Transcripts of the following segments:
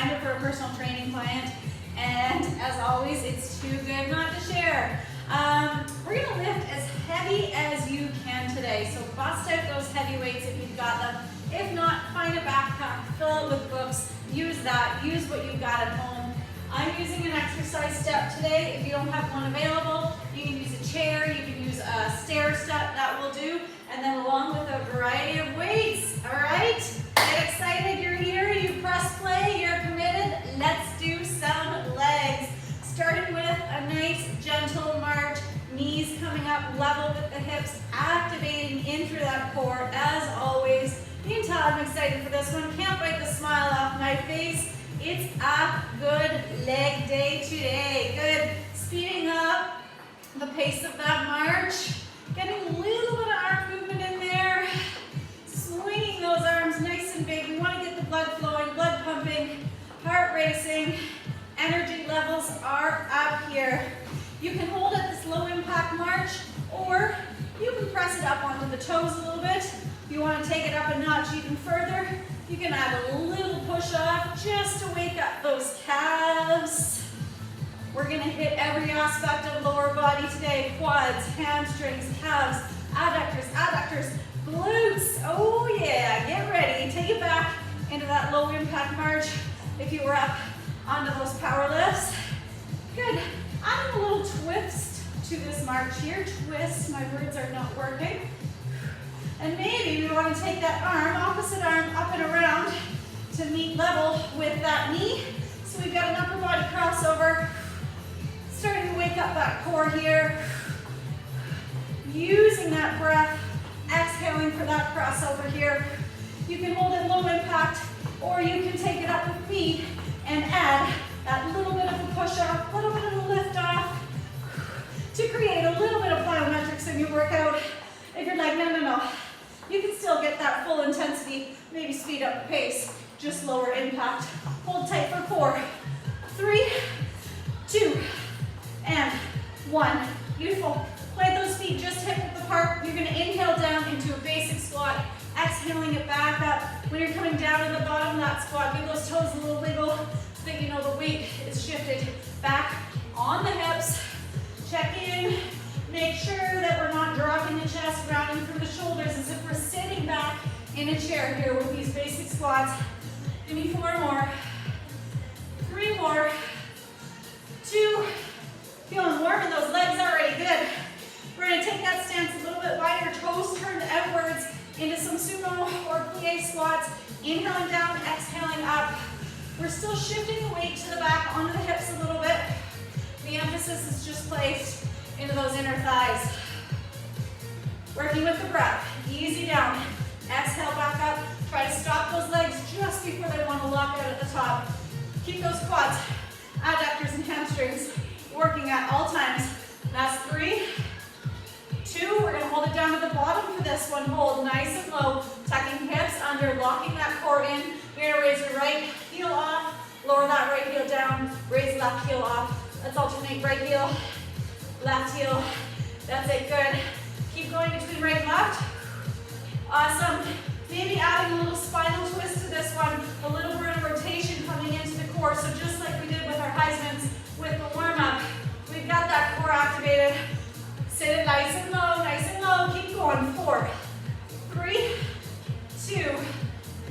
designed it for a personal training client. And as always, it's too good not to share. We're gonna lift as heavy as you can today. So bust out those heavy weights if you've got them. If not, find a backpack, fill it with books, use that, use what you've got at home. I'm using an exercise step today. If you don't have one available, you can use a chair, you can use a stair step, that will do. And then along with a variety of weights, all right? Get excited, you're here, you press play, you're committed. Let's do some legs. Starting with a nice gentle march, knees coming up level with the hips, activating in through that core as always. You can tell I'm excited for this one. Can't wipe the smile off my face. It's a good leg day today. Good. Speeding up the pace of that march. Getting a little bit of arm movement in there. Swinging those arms nice and big. We want to get the blood flowing, blood pumping, heart racing. Energy levels are up here. You can hold at this low impact march, or you can press it up onto the toes a little bit. If you want to take it up a notch even further, you can add a little push off just to wake up those calves. We're going to hit every aspect of lower body today. Quads, hamstrings, calves, adductors, glutes. Oh yeah, get ready. Take it back into that low impact march if you were up onto those power lifts. Good. Adding a little twist to this march here. Twist, my words are not working. And maybe we want to take that arm, opposite arm, up and around to meet level with that knee. So we've got an upper body crossover. Starting to wake up that core here. Using that breath, exhaling for that crossover here. You can hold it low impact, or you can take it up with me and add that little bit of a push off, a little bit of a lift off to create a little bit of plyometrics in your workout. If you're like, no, you can still get that full intensity, maybe speed up the pace, just lower impact. Hold tight for 4, 3, 2, and 1. Beautiful. Plant those feet just hip width apart. You're gonna inhale down into a basic squat, exhaling it back up. When you're coming down to the bottom of that squat, give those toes a little wiggle so that you know the weight is shifted back on the hips. Check in. Make sure that we're not dropping the chest, rounding through the shoulders as if we're sitting back in a chair here with these basic squats. Give me 4 more. 3 more. 2. Feeling warm in those legs already. Good. We're going to take that stance a little bit wider, toes turned outwards into some sumo or plie squats. Inhaling down, exhaling up. We're still shifting the weight to the back onto the hips a little bit. The emphasis is just placed into those inner thighs. Working with the breath. Easy down. Exhale back up. Try to stop those legs just before they want to lock out at the top. Keep those quads, adductors, and hamstrings working at all times. That's 3, 2. We're going to hold it down to the bottom for this one. Hold nice and low. Tucking hips under, locking that core in. You're going to raise your right heel off. Lower that right heel down. Raise left heel off. Let's alternate right heel, left heel. That's it, good. Keep going between right and left. Awesome. Maybe adding a little spinal twist to this one. A little bit of rotation coming into the core. So just like we did with our Heismans with the warm-up, we've got that core activated. Sit it nice and low, nice and low. Keep going. 4, 3, 2,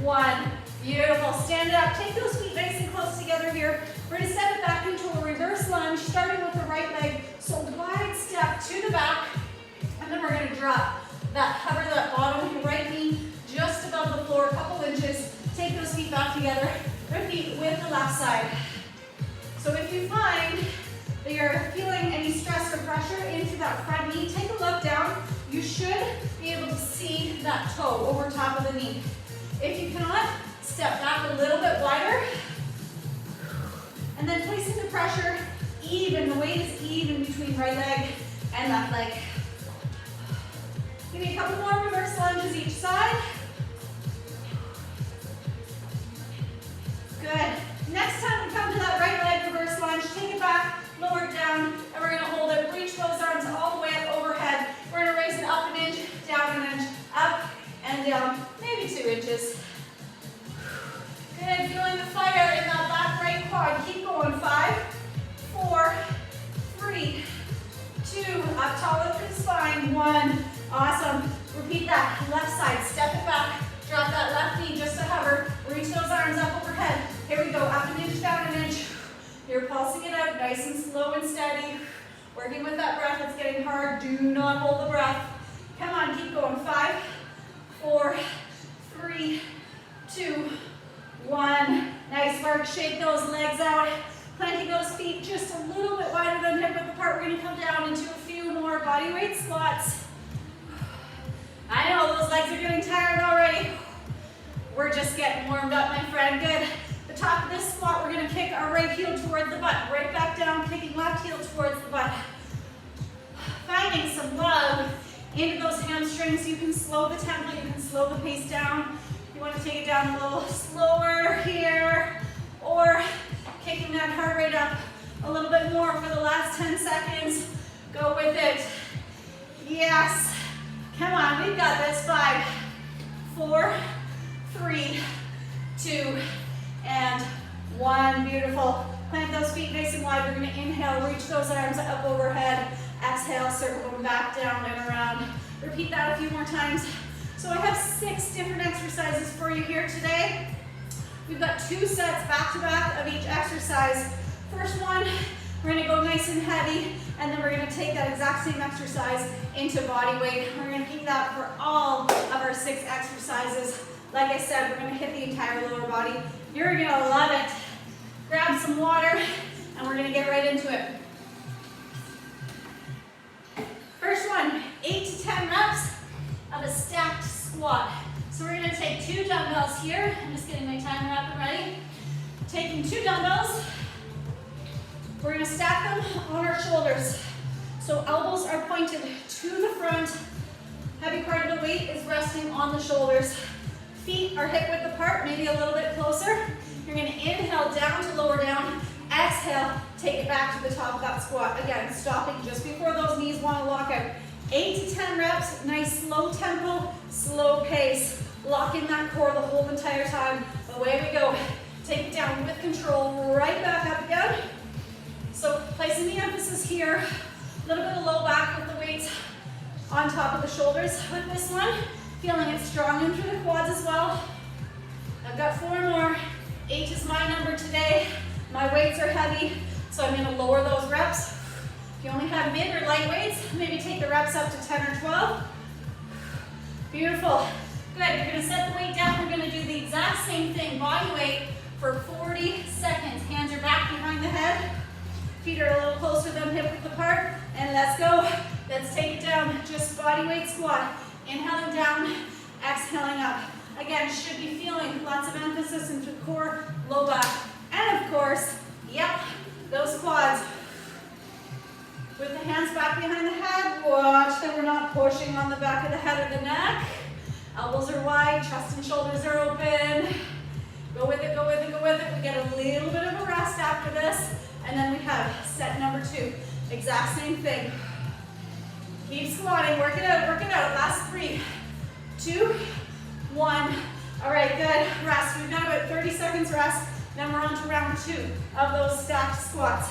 1. Beautiful. Stand up. Take those feet nice and close together here. We're going to step it back into a reverse lunge, starting with the right leg. So wide step to the back, and then we're going to drop that, hover that bottom of your right knee just above the floor, a couple inches. Take those feet back together. Repeat with the left side. So if you find that you're feeling any stress or pressure into that front knee, take a look down. You should be able to see that toe over top of the knee. If you cannot, step back a little bit wider. And then placing the pressure even, the weight is even between right leg and left leg. Give me a couple more reverse lunges each side. Good. Next time we come to that right leg reverse lunge, take it back, lower it down, and we're going to hold it. Reach those arms all the way up overhead. We're going to raise it up an inch, down an inch, up and down, maybe 2 inches. Good. Feeling the fire in that back nice and slow and steady. Working with that breath, it's getting hard. Do not hold the breath. Come on, keep going. 5, 4, 3, 2, 1. Nice work. Shake those legs out. Planting those feet just a little bit wider than hip width apart. We're going to come down into a few more body weight squats. I know those legs are getting tired already. We're just getting warmed up, my friend. Good. The top of this squat, we're going to kick our right heel towards the butt. Right back down, kicking left heel towards the butt. Finding some love into those hamstrings. You can slow the tempo, you can slow the pace down. You want to take it down a little slower here, or kicking that heart rate up a little bit more for the last 10 seconds. Go with it. Yes. Come on, we've got this. 5, 4, 3, 2, and 1. Beautiful. Plant those feet nice and wide. We're going to inhale, reach those arms up overhead. Exhale, circle them back down and around. Repeat that a few more times. So I have 6 different exercises for you here today. We've got 2 sets back to back of each exercise. First one, we're going to go nice and heavy, and then we're going to take that exact same exercise into body weight. We're going to keep that for all of our 6 exercises. Like I said, we're going to hit the entire lower body. You're going to love it. Grab some water, and we're going to get right into it. First one, 8 to 10 reps of a stacked squat. So we're going to take 2 dumbbells here. I'm just getting my timer up and ready. Taking 2 dumbbells. We're going to stack them on our shoulders. So elbows are pointed to the front. Heavy part of the weight is resting on the shoulders. Feet are hip width apart, maybe a little bit closer. You're going to inhale down to lower down. Exhale, take it back to the top of that squat. Again, stopping just before those knees want to lock out. 8 to 10 reps, nice slow tempo, slow pace. Lock in that core the whole entire time. Away we go. Take it down with control, right back up again. So placing the emphasis here, a little bit of low back with the weights on top of the shoulders with this one. Feeling it strong in through the quads as well. I've got 4 more. 8 is my number today. My weights are heavy, so I'm going to lower those reps. If you only have mid or light weights, maybe take the reps up to 10 or 12. Beautiful. Good. You're going to set the weight down. We're going to do the exact same thing, body weight, for 40 seconds. Hands are back behind the head. Feet are a little closer than hip width apart. And let's go. Let's take it down. Just body weight squat. Inhaling down, exhaling up. Again, should be feeling lots of emphasis into the core, low back. And of course, yep, those quads. With the hands back behind the head, watch that we're not pushing on the back of the head or the neck. Elbows are wide, chest and shoulders are open. Go with it, go with it, go with it. We get a little bit of a rest after this. And then we have set number 2. Exact same thing. Keep squatting, work it out, work it out. Last 3, 2, 1. All right, good. Rest. We've got about 30 seconds rest. Then we're on to round 2 of those stacked squats.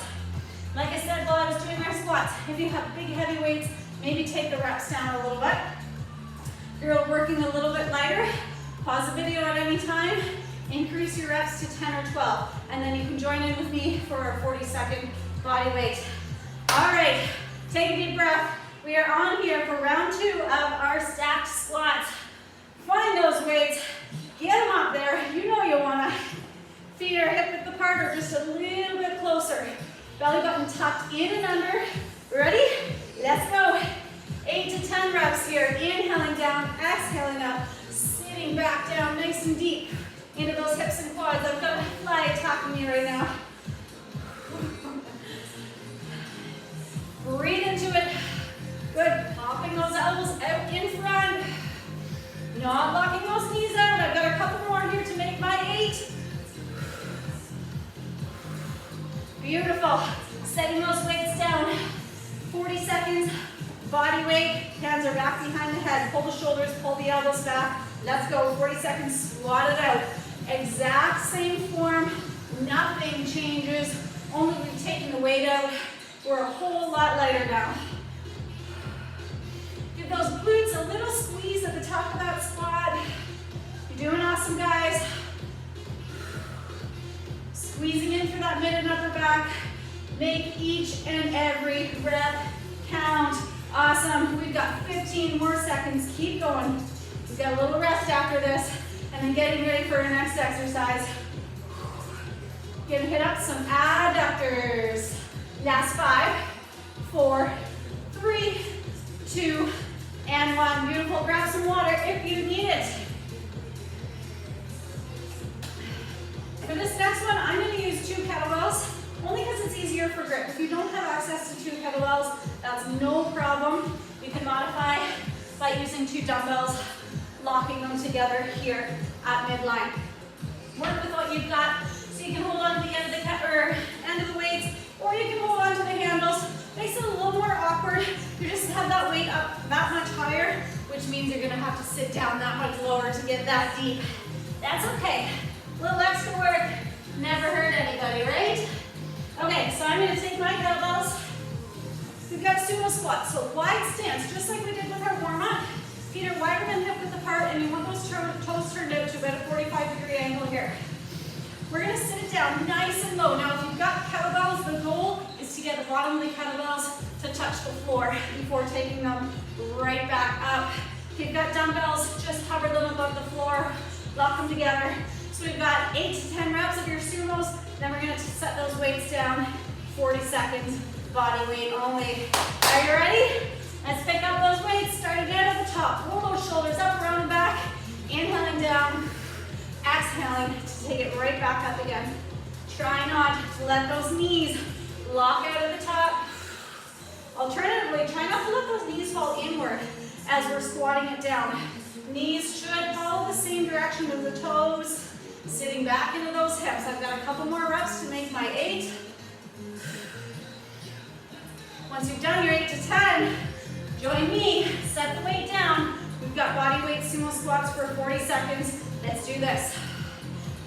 Like I said while I was doing our squats, if you have big heavy weights, maybe take the reps down a little bit. If you're working a little bit lighter, pause the video at any time, increase your reps to 10 or 12, and then you can join in with me for our 40-second body weight. All right, take a deep breath. We are on here for round 2 of our stacked squats. Find those weights, get them up there. You know you want to. Feet are hip width apart or just a little bit closer. Belly button tucked in and under. Ready? Let's go. 8 to 10 reps here. Inhaling down, exhaling up. Sitting back down nice and deep into those hips and quads. I've got a fly attacking me right now. Breathe into it. Good. Popping those elbows out in front. Not locking those knees out. I've got a couple more here to make my 8. Beautiful. Setting those weights down. 40 seconds. Body weight. Hands are back behind the head. Pull the shoulders, pull the elbows back. Let's go. 40 seconds. Squat it out. Exact same form. Nothing changes. Only we've taken the weight out. We're a whole lot lighter now. Give those glutes a little squeeze at the top of that squat. You're doing awesome, guys. Squeezing in through that mid and upper back. Make each and every rep count. Awesome. We've got 15 more seconds. Keep going. We've got a little rest after this, and then getting ready for our next exercise. Gonna hit up some adductors. Last 5, 4, 3, 2, and 1. Beautiful. Grab some water if you need it. For this next one, I'm going to use 2 kettlebells, only because it's easier for grip. If you don't have access to 2 kettlebells, that's no problem. You can modify by using 2 dumbbells, locking them together here at midline. Work with what you've got, so you can hold on to the end of the weights, or you can hold on to the handles. Makes it a little more awkward. You just have that weight up that much higher, which means you're going to have to sit down that much lower to get that deep. That's okay. A little extra work, never hurt anybody, right? Okay, so I'm going to take my kettlebells. We've got sumo squats, so wide stance, just like we did with our warm-up. Feet are wider than hip width apart, and you want those toes turned out to about a 45-degree angle here. We're going to sit it down nice and low. Now, if you've got kettlebells, the goal is to get the bottom of the kettlebells to touch the floor before taking them right back up. If you've got dumbbells, just hover them above the floor, lock them together. So we've got 8 to 10 reps of your sumos, then we're going to set those weights down, 40 seconds, body weight only. Are you ready? Let's pick up those weights, starting down at the top. Roll those shoulders up, around and back, inhaling down, exhaling to take it right back up again. Try not to let those knees lock out at the top. Alternatively, try not to let those knees fall inward as we're squatting it down. Knees should follow the same direction as the toes. Sitting back into those hips. I've got a couple more reps to make my 8. Once you've done your 8 to 10, join me, set the weight down. We've got body weight sumo squats for 40 seconds. Let's do this.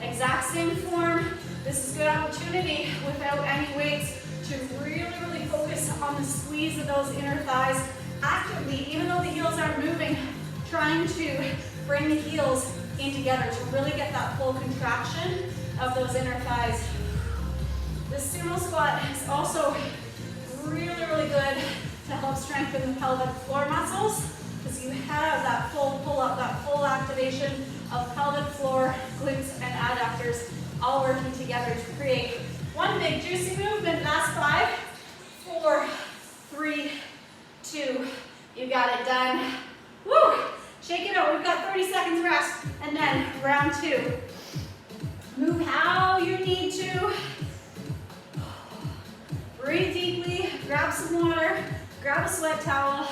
Exact same form. This is a good opportunity without any weights to really focus on the squeeze of those inner thighs actively, even though the heels aren't moving, trying to bring the heels in together to really get that full contraction of those inner thighs. The sumo squat is also really good to help strengthen the pelvic floor muscles, because you have that full pull-up, that full activation of pelvic floor, glutes, and adductors all working together to create one big juicy movement. Last 5, 4, 3, 2. You got it done. Woo! Shake it out. We've got 30 seconds rest, and then round 2. Move how you need to. Breathe deeply, grab some water, grab a sweat towel.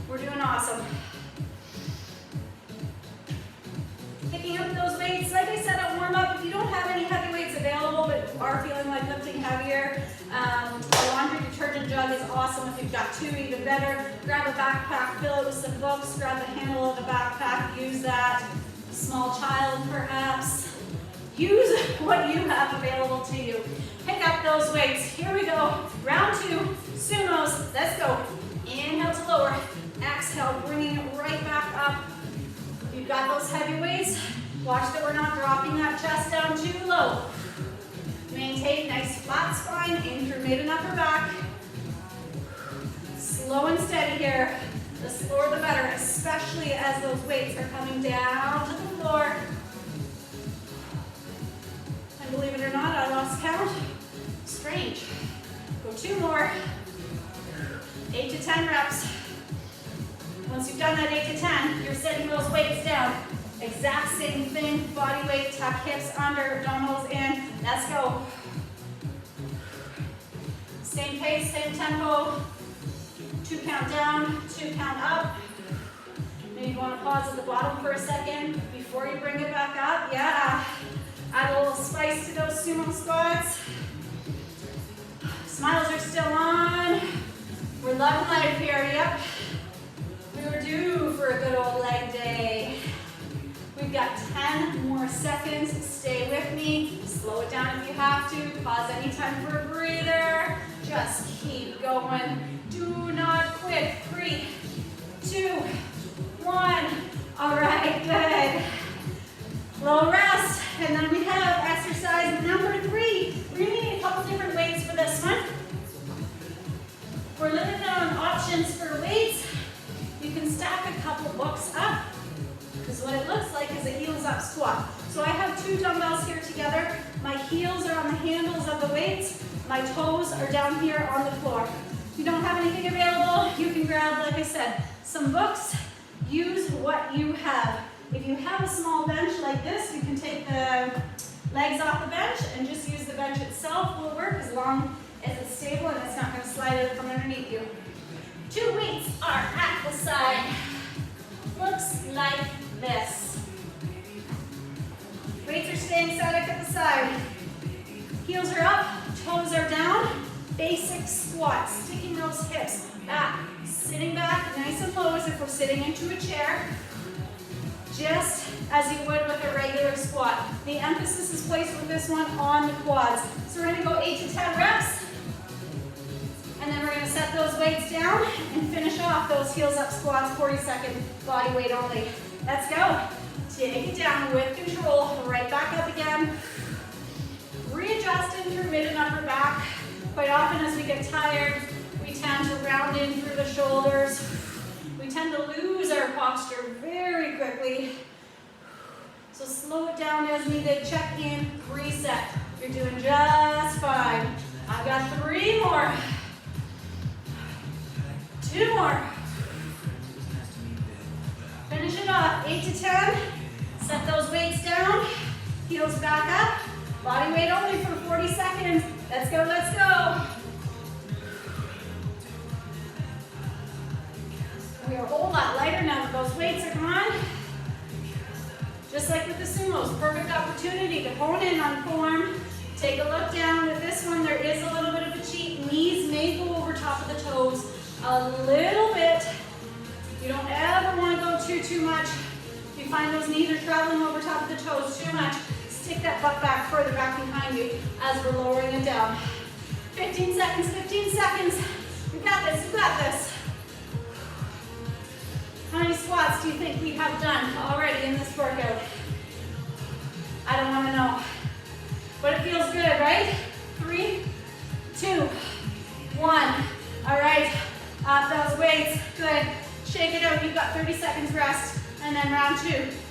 We're doing awesome. Picking up those weights, like I said at warm-up, if you don't have any heavy weights available but are feeling like lifting heavier, a laundry detergent jug is awesome. If you've got 2, even better. Grab a backpack, fill it with some books, grab the handle of the backpack, use that. Small child, perhaps. Use what you have available to you. Pick up those weights. Here we go. Round 2, sumos. Let's go. Inhale to lower. Exhale, bringing it right back up. If you've got those heavy weights, watch that we're not dropping that chest down too low. Maintain nice flat spine in through mid and upper back. Slow and steady here. The slower the better, especially as those weights are coming down to the floor. And believe it or not, I lost count. Strange. Go 2 more. 8 to 10 reps. Once you've done that 8 to 10, you're setting those weights down. Exact same thing, body weight, tuck hips under, abdominals in. Let's go. Same pace, same tempo. 2 count down, 2 count up. Maybe you want to pause at the bottom for a second before you bring it back up. Yeah. Add a little spice to those sumo squats. Smiles are still on. We're loving life here, yep. We were due for a good old leg day. We've got 10 more seconds. Stay with me. Slow it down if you have to. Pause anytime for a breather. Just keep going. Do not quit. 3, 2, 1. All right, good. Little rest, and then we have exercise number 3. We're gonna need a couple different weights for this one. up squat. So I have two dumbbells here together. My heels are on the handles of the weights. My toes are down here on the floor. If you don't have anything available, you can grab, like I said, some books. Use what you have. If you have a small bench like this, you can take the legs off the bench and just use the bench itself. Will work as long as it's stable and it's not going to slide out from underneath you. Two weights are at the side. Looks like this. Weights are staying static at the side. Heels are up, toes are down. Basic squat, sticking those hips back, sitting back nice and low as if we're sitting into a chair, just as you would with a regular squat. The emphasis is placed with this one on the quads. So we're gonna go 8 to 10 reps, and then we're gonna set those weights down and finish off those heels up squats, 40-second body weight only. Let's go. Take it down with control, right back up again. Readjusting through mid and upper back. Quite often as we get tired, we tend to round in through the shoulders. We tend to lose our posture very quickly. So slow it down as needed, check in, reset. You're doing just fine. I've got 3 more. 2 more. Finish it off, 8 to 10. Set those weights down, heels back up. Body weight only for 40 seconds. Let's go, let's go. We are a whole lot lighter now that those weights are gone. Just like with the sumos, perfect opportunity to hone in on form. Take a look down. With this one, there is a little bit of a cheat. Knees may go over top of the toes a little bit. You don't ever want to go too much. If you find those knees are traveling over top of the toes too much, stick that butt back further back behind you as we're lowering it down. 15 seconds, 15 seconds. You got this, you got this. How many squats do you think we have done already in this workout? I don't want to know. But it feels good, right? 3, 2, 1. All right, off those weights. Good. Shake it out. You've got 30 seconds rest. And then round 2,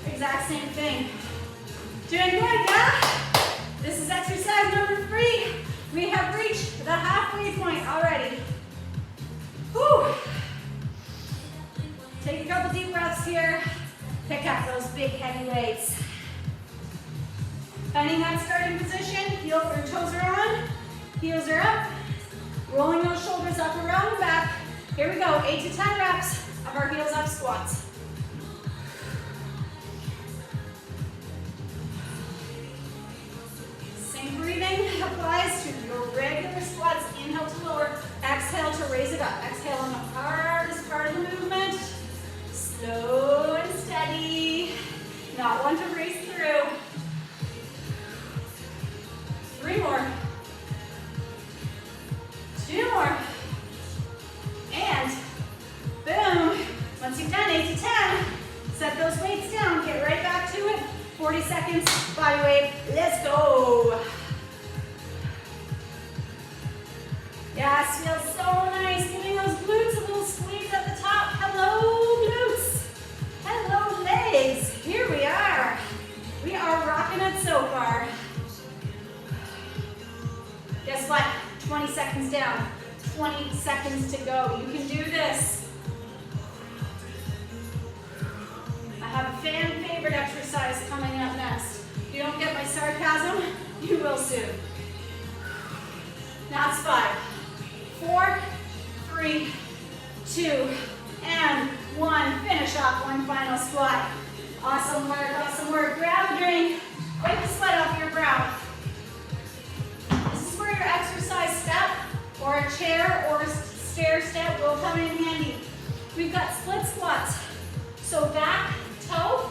exact same thing. Doing good, yeah? This is exercise number 3. We have reached the halfway point already. Whew. Take a couple deep breaths here. Pick up those big heavy weights. Finding that starting position, heel or toes are on, heels are up. Rolling those shoulders up around the back. Here we go, 8 to 10 reps of our heels up squats. Same breathing applies to your regular squats. Inhale to lower, exhale to raise it up. Exhale on the hardest part of the movement. Slow and steady. Not one to race through. 3 more. 2 more. And boom. Once you've done 8 to 10, set those weights down. Get right back to it. 40 seconds, body weight. Let's go. Yes, feels so nice. Giving those glutes a little squeeze at the top. Hello, glutes. Hello, legs. Here we are. We are rocking it so far. Guess what? 20 seconds down. 20 seconds to go. You can do this. I have a fan favorite exercise coming up next. If you don't get my sarcasm, you will soon. That's 5, 4, 3, 2, and 1. Finish off one final squat. Awesome work, awesome work. Grab a drink. Wipe the sweat off your brow. This is where your exercise step or a chair or a stair step will come in handy. We've got split squats. So back toe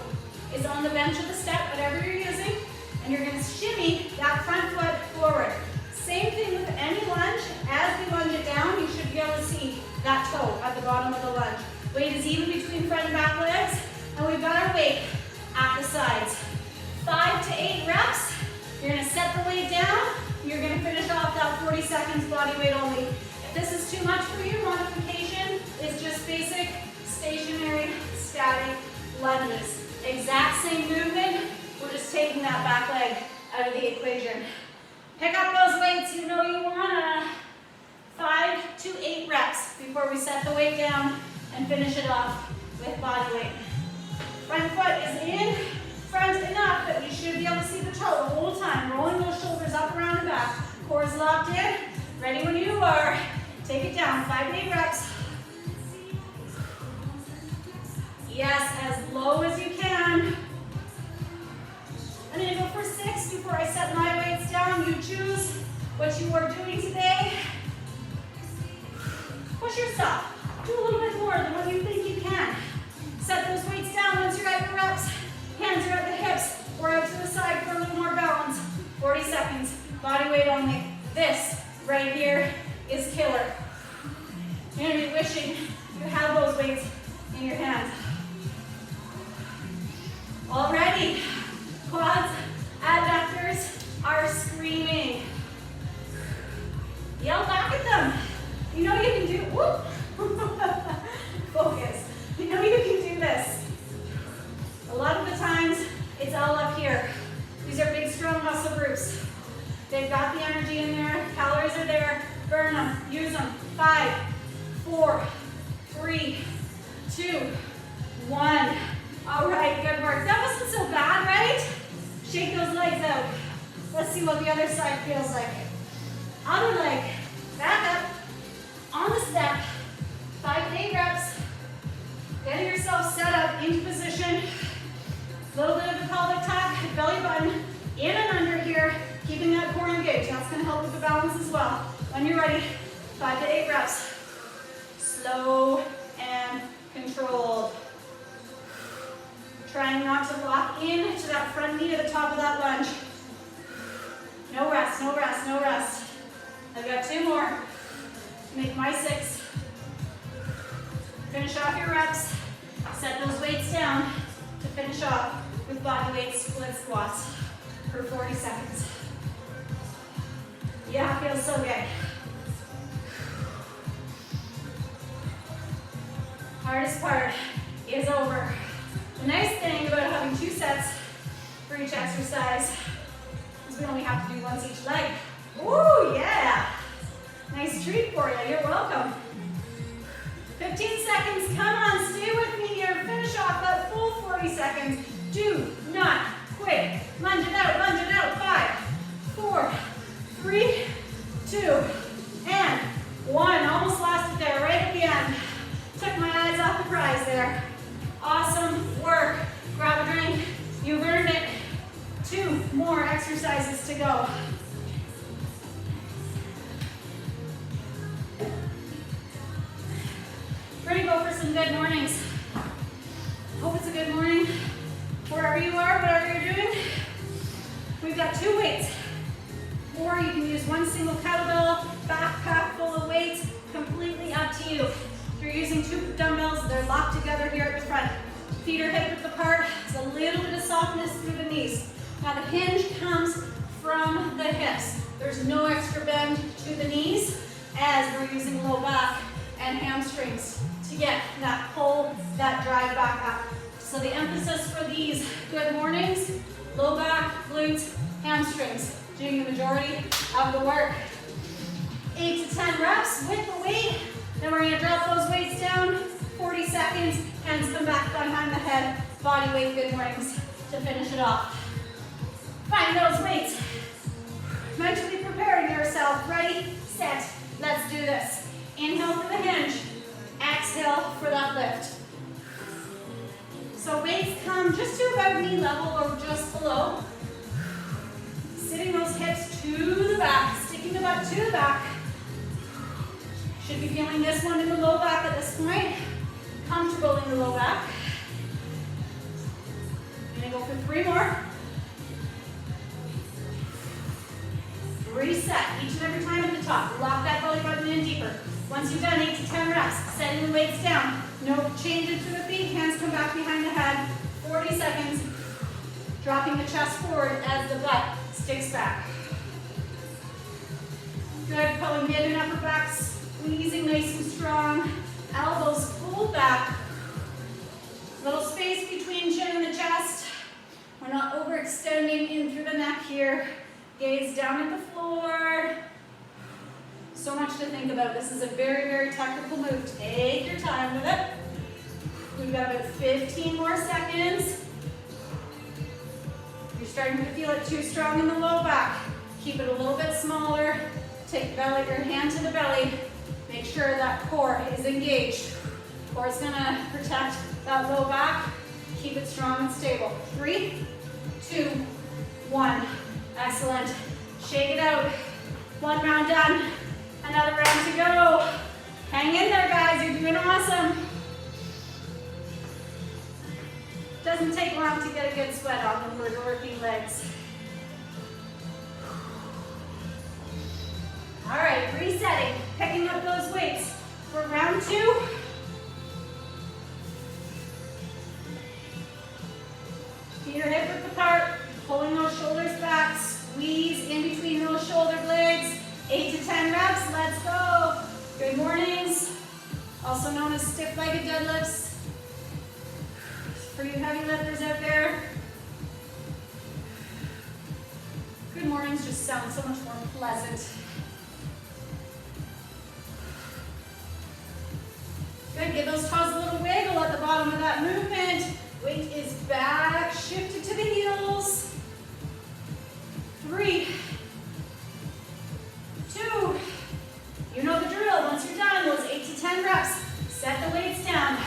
is on the bench of the step, whatever you're using, and you're going to shimmy that front foot forward. Same thing with any lunge. As we lunge it down, you should be able to see that toe at the bottom of the lunge. Weight is even between front and back legs, and we've got our weight at the sides. 5 to 8 reps. You're going to set the weight down. You're going to finish off that 40 seconds body weight only. If this is too much for you, modification is just basic stationary static lunges. Exact same movement, we're just taking that back leg out of the equation. Pick up those weights. You know you want 5 to 8 reps before we set the weight down and finish it off with body weight. Front foot is in front enough that you should be able to see the toe the whole time. Rolling those shoulders up, around, and back. Core is locked in. Ready when you are. Take it down. 5 to 8 reps. Yes, as low as you can. I'm going to go for 6 before I set my weights down. You choose what you are doing today. Push yourself. Do a little bit more than what you think you can. Set those weights down once you're at your reps. Hands are at the hips or out to the side for a little more balance. 40 seconds. Body weight only. This right here is killer. You're going to be wishing you have those weights in your hands. Already, quads, adductors are screaming. Yell back at them. You know you can do, whoop. Focus. You know you can do this. A lot of the times, it's all up here. These are big, strong muscle groups. They've got the energy in there. Calories are there. Burn them. Use them. 5, 4, 3, 2, 1. All right, good work. That wasn't so bad, right? Shake those legs out. Let's see what the other side feels like. Other leg. Back up. On the step. 5 to 8 reps. Getting yourself set up into position. A little bit of the pelvic tuck, belly button, in and under here, keeping that core engaged. That's going to help with the balance as well. When you're ready, 5 to 8 reps. Slow and controlled. Trying not to lock in to that front knee at the top of that lunge. No rest, no rest, no rest. I've got 2 more. Make my 6. Finish off your reps. Set those weights down to finish off with body weight split squats for 40 seconds. Yeah, feels so good. Hardest part is over. The nice thing about having 2 sets for each exercise is we only have to do once each leg. Ooh, yeah. Nice treat for you. You're welcome. 15 seconds. Come on, stay with me here. Finish off that full 40 seconds. Do not quit. Lunge it out, lunge it out. 5, 4, 3, 2, and 1. Almost lost it there, right at the end. Took my eyes off the prize there. Awesome work. Grab a drink. You've earned it. 2 more exercises to go. We're going to go for some good mornings. Hope it's a good morning wherever you are, whatever you're doing. We've got 2 weights. Or you can use 1 single kettlebell, backpack full of weights, completely up to you. If you're using 2 dumbbells, they're locked together here at the front. Feet are hip width apart. It's a little bit of softness through the knees. Now the hinge comes from the hips. There's no extra bend to the knees as we're using low back and hamstrings to get that pull, that drive back up. So the emphasis for these good mornings, low back, glutes, hamstrings, doing the majority of the work. 8 to 10 reps with the weight. Then we're gonna drop those weights down, 40 seconds, hands come back behind the head, body weight good mornings to finish it off. Find those weights. Mentally preparing yourself. Ready, set, let's do this. Inhale for the hinge, exhale for that lift. So weights come just to about knee level or just below. Sitting those hips to the back, sticking the butt to the back. Should be feeling this one in the low back at this point. Comfortable in the low back. I'm gonna go for 3 more. Reset each and every time at the top. Lock that belly button in deeper. Once you've done 8 to 10 reps, setting the weights down. No changes to the feet, hands come back behind the head. 40 seconds. Dropping the chest forward as the butt sticks back. Good, pulling mid and upper back, squeezing nice and strong. Elbows pulled back. Little space between chin and the chest. We're not overextending in through the neck here. Gaze down at the floor. So much to think about. This is a very, very technical move. Take your time with it. We've got about 15 more seconds. If you're starting to feel it too strong in the low back, keep it a little bit smaller. Take your hand to the belly. Make sure that core is engaged. Core is gonna protect that low back. Keep it strong and stable. 3, 2, 1. Excellent. Shake it out. One round done. Another round to go. Hang in there, guys. You're doing awesome. Doesn't take long to get a good sweat on when we're working legs. All right, resetting. Picking up those weights for round 2. Feet are hip width apart. Pulling those shoulders back. Squeeze in between those shoulder blades. 8 to 10 reps. Let's go. Good mornings. Also known as stiff-legged deadlifts. For you heavy lifters out there. Good mornings just sound so much more pleasant. Good, give those toes a little wiggle at the bottom of that movement. Weight is back, shifted to the heels. 3, 2, you know the drill. Once you're done, those 8 to 10 reps, set the weights down.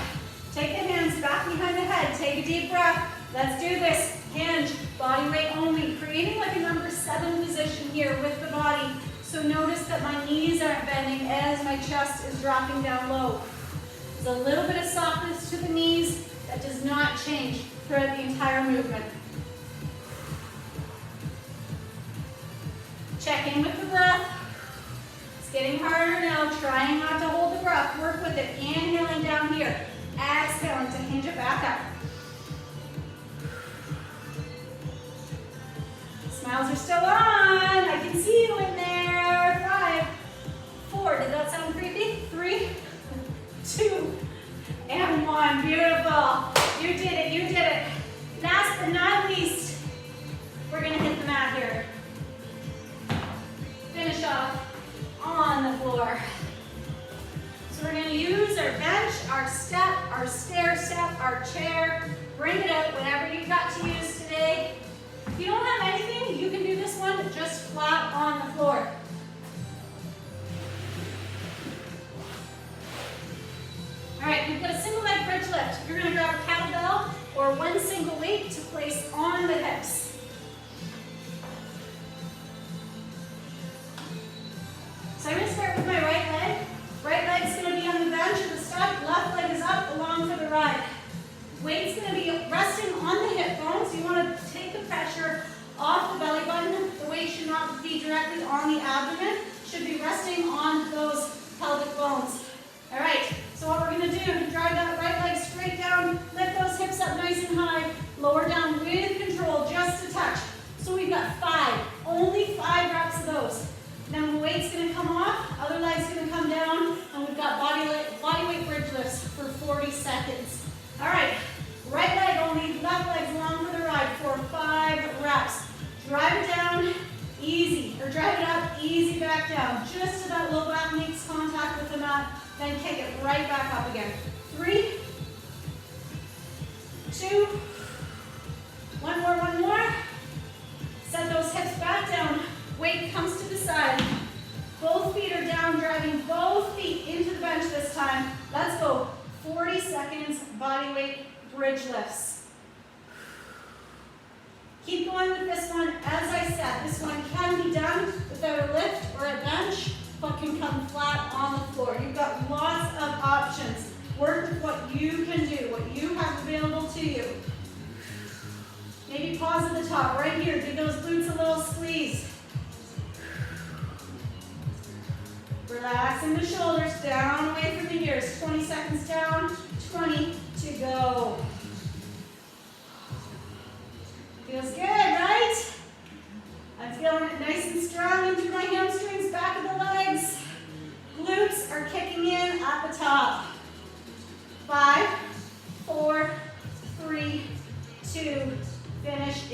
Take the hands back behind the head. Take a deep breath. Let's do this. Hinge, body weight only. Creating like a number 7 position here with the body. So notice that my knees aren't bending as my chest is dropping down low. There's a little bit of softness to the knees that does not change throughout the entire movement. Check in with the breath. It's getting harder now. Trying not to hold the breath. Work with it. Inhaling down here. Exhaling to hinge it back up. Smiles are still on. I can see you in there. 5, 4. Did that sound creepy? 3, 2, and 1. Beautiful. You did it. You did it. Last but not least, we're going to hit the mat here. Finish off on the floor. So we're going to use our bench, our step, our stair step, our chair. Bring it out, whatever you've got to use today. If you don't have anything, you can do this one just flat on the floor. All right, we've got a single leg bridge lift. You're going to grab a kettlebell or one single weight to place on the hips. So I'm going to start with my right leg. Right leg's going to be on the bench or the step. Left leg is up along for the ride. Weight's going to be resting on the hip bones. You want to take the pressure off the belly button. The weight should not be directly on the abdomen. Should be resting on those pelvic bones. All right, so what we're going to do, drive that right leg straight down, lift those hips up nice and high, lower down with control, just a touch. So we've got 5, only 5 reps of those. Then the weight's going to come off, other leg's going to come down, and we've got body weight bridge lifts for 40 seconds. All right, right leg only, left leg's along for the ride for 5 reps. Drive it down, easy, or drive it up, easy back down. Just so that low back makes contact with the mat, then kick it right back up again. 3, 2, one more. Set those hips back down. Weight comes to the side. Both feet are down, driving both feet into the bench this time. Let's go. 40 seconds, body weight bridge lifts. Keep going with this one. As I said, this one can be done without a lift or a bench, but can come flat on the floor. You've got lots of options. Work with what you can do, what you have available to you. Maybe pause at the top, right here. Give those glutes a little squeeze. Relaxing the shoulders, down away from the ears. 20 seconds down, 20 to go. Feels good, right? I'm feeling it nice and strong into my hamstrings, back of the legs. Glutes are kicking in at the top. 5, 4, 3, 2, finish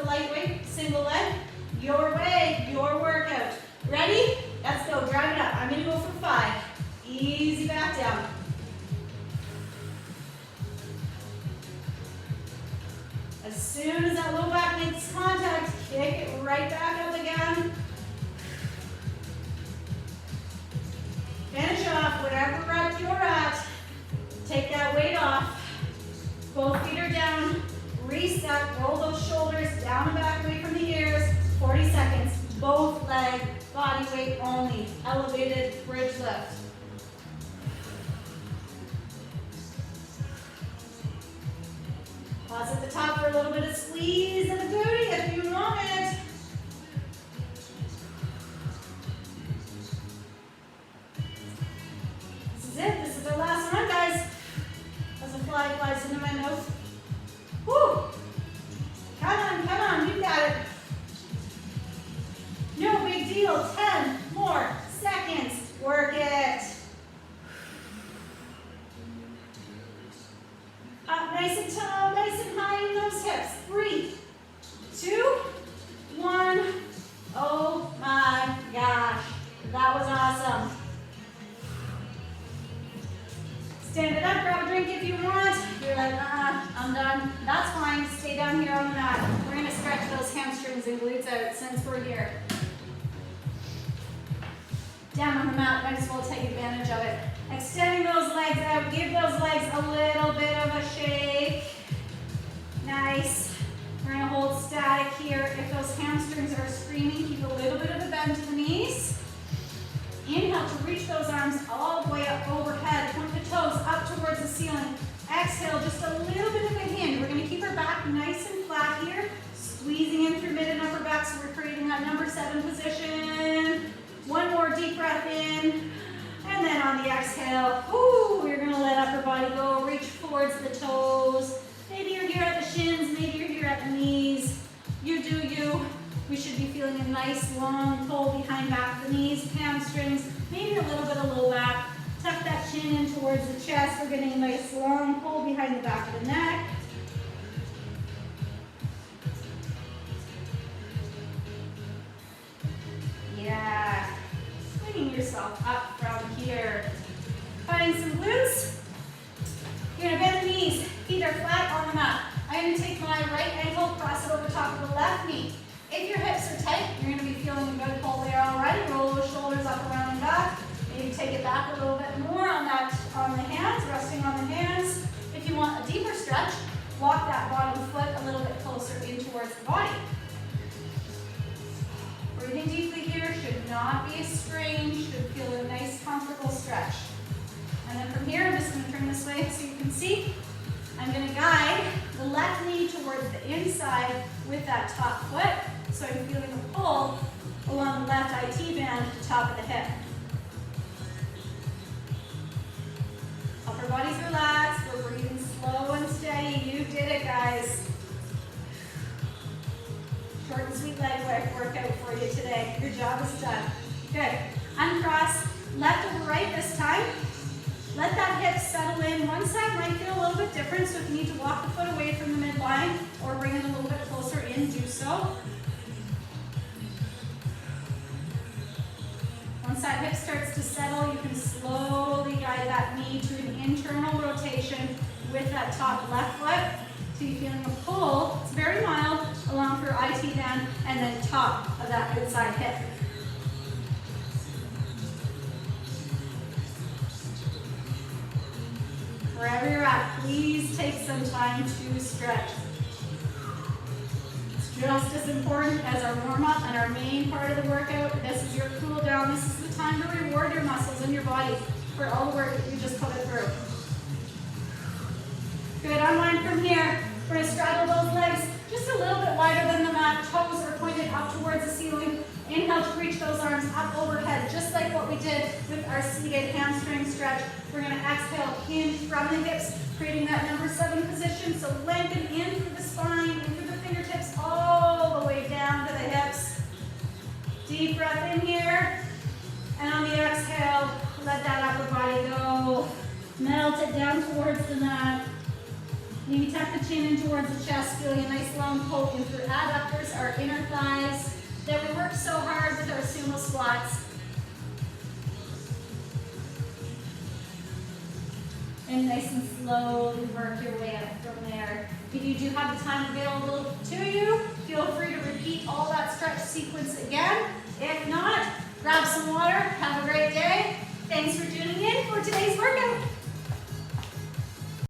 for lightweight, single leg, your way, your workout. Ready? Let's go, drive it up. I'm gonna go for 5. Easy back down. As soon as that low back makes contact, kick it right back up again. Finish off whatever rep you're at. Take that weight off. Both feet are down. Reset, roll those shoulders down and back away from the ears. 40 seconds, both leg, body weight only. Elevated bridge lift. Pause at the top for a little bit of squeeze of the booty if you want it. This is it. This is our last one, guys. As a fly flies into my nose. Woo! Come on, you got it. No big deal. 10 more seconds. Work it. Up nice and tall, nice and high in those hips. 3, 2, 1. Oh my gosh, that was awesome. Stand it up, grab a drink if you want. You're like, I'm done. That's fine, stay down here on the mat. We're gonna stretch those hamstrings and glutes out since we're here. Down on the mat, might as well take advantage of it. Extending those legs out, give those legs a little bit of a shake. Nice. We're gonna hold static here. If those hamstrings are screaming, keep a little bit of a bend to the knees. Inhale to reach those arms all the way up overhead. Point the toes up towards the ceiling. Exhale, just a little bit of a hinge. We're gonna keep our back nice and flat here. Squeezing in through mid and upper back, so we're creating that number 7 position. One more deep breath in. And then on the exhale, you're gonna let upper body go. Reach towards the toes. Maybe you're here at the shins, maybe you're here at the knees. You do you. We should be feeling a nice long pull behind back of the knees, hamstrings, maybe a little bit of low back. Tuck that chin in towards the chest. We're getting a nice long pull behind the back of the neck. Yeah. Swinging yourself up from here. Finding some glutes. You're gonna bend the knees. Feet are flat on the mat. I'm gonna take my right ankle, cross it over top of the left knee. If your hips are tight, you're gonna be feeling a good pull there already. Roll those shoulders up around and back. Maybe take it back a little bit more on the hands, resting on the hands. If you want a deeper stretch, walk that bottom foot a little bit closer in towards the body. Breathing deeply here, should not be a strain, should feel a nice comfortable stretch. And then from here, I'm just gonna turn this way so you can see. I'm gonna guide the left knee towards the inside with that top foot. So I'm feeling a pull along the left IT band at the top of the hip. Upper body's relaxed, we're breathing slow and steady. You did it, guys. Short and sweet leg workout for you today. Your job is done. Good. Uncross, left over right this time. Let that hip settle in. One side might feel a little bit different, so if you need to walk the foot away from the midline or bring it a little bit closer in, do so. Once that hip starts to settle, you can slowly guide that knee to an internal rotation with that top left foot. So you're feeling a pull, it's very mild, along through IT band and then top of that outside hip. Wherever you're at, please take some time to stretch. It's just as important as our warm-up and our main part of the workout. This is your cool down. This is the time to reward your muscles and your body for all the work that you just put it through. Good, unwind from here. We're gonna straddle those legs just a little bit wider than the mat. Toes are pointed up towards the ceiling. Inhale to reach those arms up overhead, just like what we did with our seated hamstring stretch. We're gonna exhale, hinge from the hips, creating that number 7 position. So lengthen in through the spine, in through the fingertips, all the way down to the hips. Deep breath in here. And on the exhale, let that upper body go. Melt it down towards the mat. Maybe tuck the chin in towards the chest, feeling a nice long pull in through adductors, our inner thighs, that we work so hard with our sumo squats. And nice and slowly work your way up from there. If you do have the time available to you, feel free to repeat all that stretch sequence again. If not, grab some water,